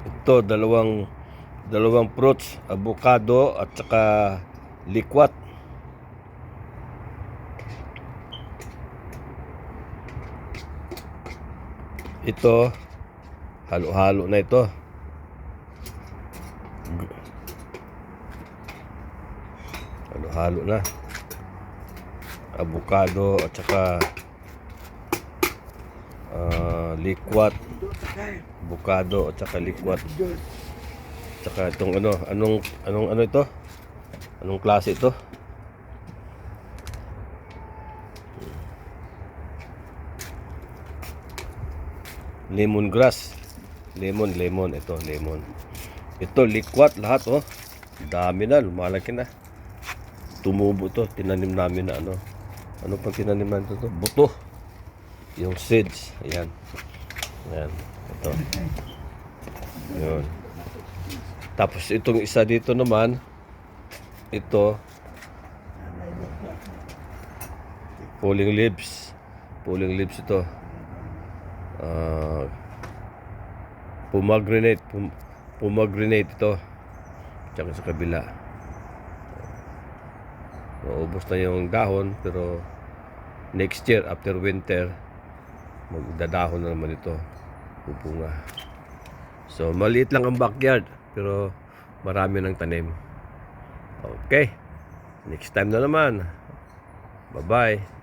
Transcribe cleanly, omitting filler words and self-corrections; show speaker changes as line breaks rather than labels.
Ito, dalawang fruits, avocado at saka likwat. Ito, halo-halo na ito. Halo-halo na. Avocado at saka likwat. Avocado at saka likwat. Tsaka itong anong ito? Anong klase ito? Lemongrass. Lemon ito, lemon. Ito likwat lahat oh. Dami na, lumalaki na. Tumubo to, tinanim namin na ano. Ano pang tinanim namin to? Buto. Yung seeds, ayan. Ayan, ito. Yun. Tapos itong isa dito naman, ito pulling leaves ito. Pomegranate ito. Tsaka sa kabila ubos na yung dahon, pero next year after winter magdadahon na naman ito, pupunga. So maliit lang ang backyard pero marami ng tanim. Okay, next time na naman. Bye bye.